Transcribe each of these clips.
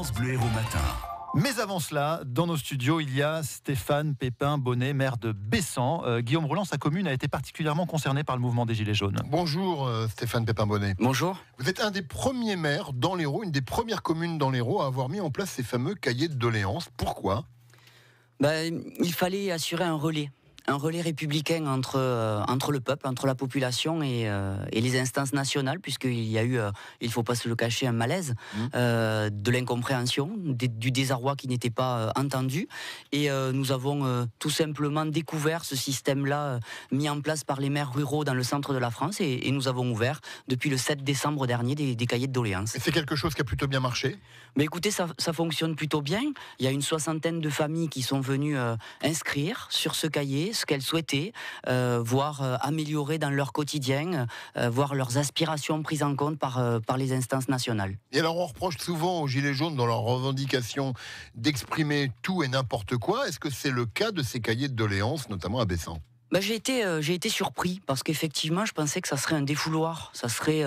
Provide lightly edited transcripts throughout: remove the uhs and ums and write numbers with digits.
France Bleu Héros Matin. Mais avant cela, dans nos studios, il y a Stéphane Pépin-Bonnet, maire de Bessan. Guillaume Roland, sa commune a été particulièrement concernée par le mouvement des Gilets jaunes. Bonjour Stéphane Pépin-Bonnet. Bonjour. Vous êtes un des premiers maires dans l'Hérault, une des premières communes dans l'Hérault à avoir mis en place ces fameux cahiers de doléances. Pourquoi ? Il fallait assurer un relais républicain entre le peuple, entre la population et les instances nationales, puisqu'il y a eu, il ne faut pas se le cacher, un malaise, de l'incompréhension, du désarroi qui n'était pas entendu. Et nous avons tout simplement découvert ce système-là mis en place par les maires ruraux dans le centre de la France et nous avons ouvert depuis le 7 décembre dernier des cahiers de doléances. Et c'est quelque chose qui a plutôt bien marché ? Mais écoutez, ça fonctionne plutôt bien. Il y a une 60aine de familles qui sont venues inscrire sur ce cahier ce qu'elles souhaitaient, voir améliorer dans leur quotidien, voir leurs aspirations prises en compte par les instances nationales. Et alors on reproche souvent aux Gilets jaunes dans leur revendication d'exprimer tout et n'importe quoi. Est-ce que c'est le cas de ces cahiers de doléances, notamment à Bessan ? J'ai été surpris parce qu'effectivement je pensais que ça serait un défouloir, ça serait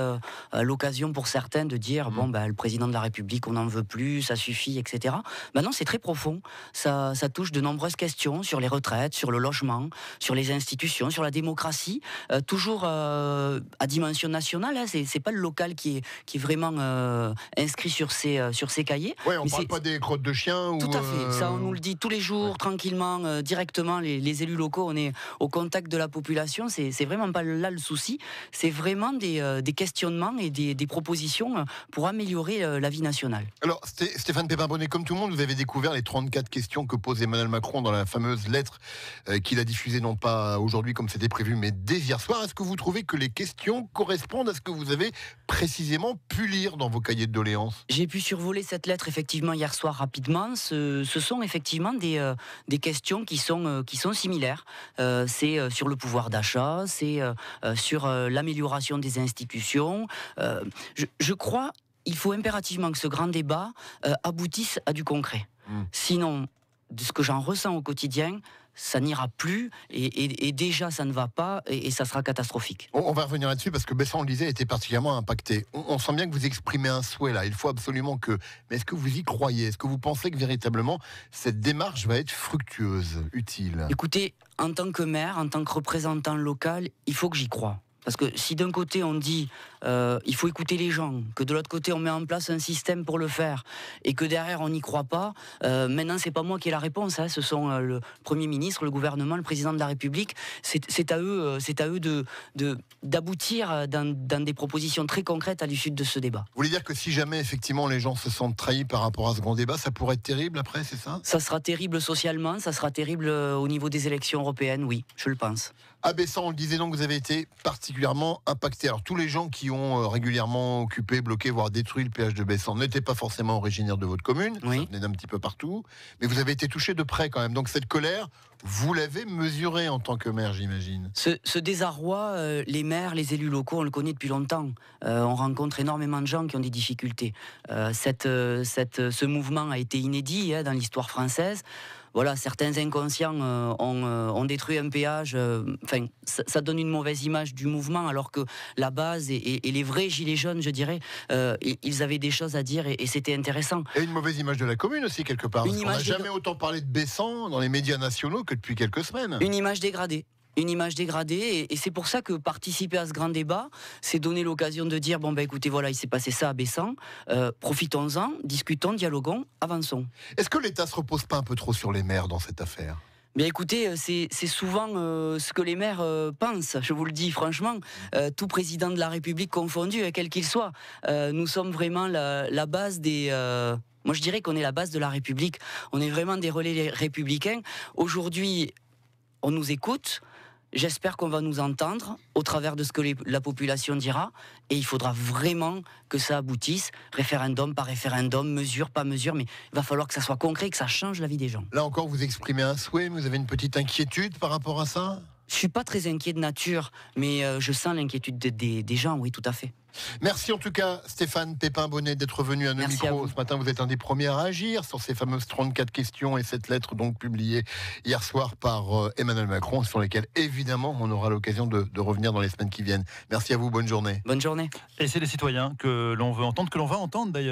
l'occasion pour certains de dire le président de la République on n'en veut plus, ça suffit, etc. Non, c'est très profond, ça touche de nombreuses questions sur les retraites, sur le logement, sur les institutions, sur la démocratie, toujours à dimension nationale, hein, c'est pas le local qui est vraiment inscrit sur ces cahiers. Ouais, on parle pas des crottes de chiens. Tout à fait, ça on nous le dit tous les jours, tranquillement, directement, les élus locaux, on est au contact de la population, c'est vraiment pas là le souci, c'est vraiment des questionnements et des propositions pour améliorer la vie nationale. Alors Stéphane Pépin-Bonnet, comme tout le monde, vous avez découvert les 34 questions que pose Emmanuel Macron dans la fameuse lettre qu'il a diffusée non pas aujourd'hui comme c'était prévu, mais dès hier soir. Est-ce que vous trouvez que les questions correspondent à ce que vous avez précisément pu lire dans vos cahiers de doléances ? J'ai pu survoler cette lettre effectivement hier soir rapidement. Ce sont effectivement des questions qui sont similaires. C'est sur le pouvoir d'achat, c'est sur l'amélioration des institutions. Je crois qu'il faut impérativement que ce grand débat aboutisse à du concret. Sinon, de ce que j'en ressens au quotidien, ça n'ira plus et déjà ça ne va pas et ça sera catastrophique. On va revenir là-dessus parce que Bessan, on le disait, était particulièrement impacté. On sent bien que vous exprimez un souhait là, il faut absolument que... Mais est-ce que vous y croyez ? Est-ce que vous pensez que véritablement cette démarche va être fructueuse, utile ? Écoutez, en tant que maire, en tant que représentant local, il faut que j'y croie. Parce que si d'un côté on dit il faut écouter les gens, que de l'autre côté on met en place un système pour le faire, et que derrière on n'y croit pas, maintenant c'est pas moi qui ai la réponse, hein, ce sont le Premier ministre, le gouvernement, le président de la République, c'est à eux d'aboutir dans des propositions très concrètes à l'issue de ce débat. Vous voulez dire que si jamais effectivement les gens se sentent trahis par rapport à ce grand débat, ça pourrait être terrible après, c'est ça ? Ça sera terrible socialement, ça sera terrible au niveau des élections européennes, oui, je le pense. À Bessan, on le disait donc, vous avez été particulièrement impacté. Alors tous les gens qui ont régulièrement occupé, bloqué, voire détruit le péage de Bessan n'étaient pas forcément originaires de votre commune, oui. Ça venait d'un petit peu partout, mais vous avez été touché de près quand même. Donc cette colère, vous l'avez mesurée en tant que maire, j'imagine. Ce désarroi, les maires, les élus locaux, on le connaît depuis longtemps. On rencontre énormément de gens qui ont des difficultés. Ce mouvement a été inédit dans l'histoire française. Voilà, certains inconscients ont détruit un péage. Ça donne une mauvaise image du mouvement, alors que la base et les vrais gilets jaunes, je dirais, ils avaient des choses à dire et c'était intéressant. Et une mauvaise image de la commune aussi, quelque part. On n'a jamais autant parlé de Bessan dans les médias nationaux que depuis quelques semaines. Une image dégradée. Et c'est pour ça que participer à ce grand débat, c'est donner l'occasion de dire écoutez, voilà, il s'est passé ça à Bessan, profitons-en, discutons, dialoguons, avançons. Est-ce que l'État se repose pas un peu trop sur les maires dans cette affaire ? Bien écoutez, c'est souvent ce que les maires pensent, je vous le dis franchement, tout président de la République confondu, quel qu'il soit. Nous sommes vraiment la base des... Moi je dirais qu'on est la base de la République, on est vraiment des relais républicains. Aujourd'hui, on nous écoute. J'espère qu'on va nous entendre au travers de ce que la population dira et il faudra vraiment que ça aboutisse, référendum par référendum, mesure par mesure, mais il va falloir que ça soit concret, que ça change la vie des gens. Là encore, vous exprimez un souhait, mais vous avez une petite inquiétude par rapport à ça ? Je suis pas très inquiet de nature, mais je sens l'inquiétude des gens, oui, tout à fait. Merci en tout cas Stéphane Pépin-Bonnet d'être venu à nos micros. Ce matin, vous êtes un des premiers à agir sur ces fameuses 34 questions et cette lettre donc publiée hier soir par Emmanuel Macron, sur lesquelles évidemment on aura l'occasion de revenir dans les semaines qui viennent. Merci à vous, bonne journée. Bonne journée. Et c'est les citoyens que l'on veut entendre, que l'on va entendre d'ailleurs.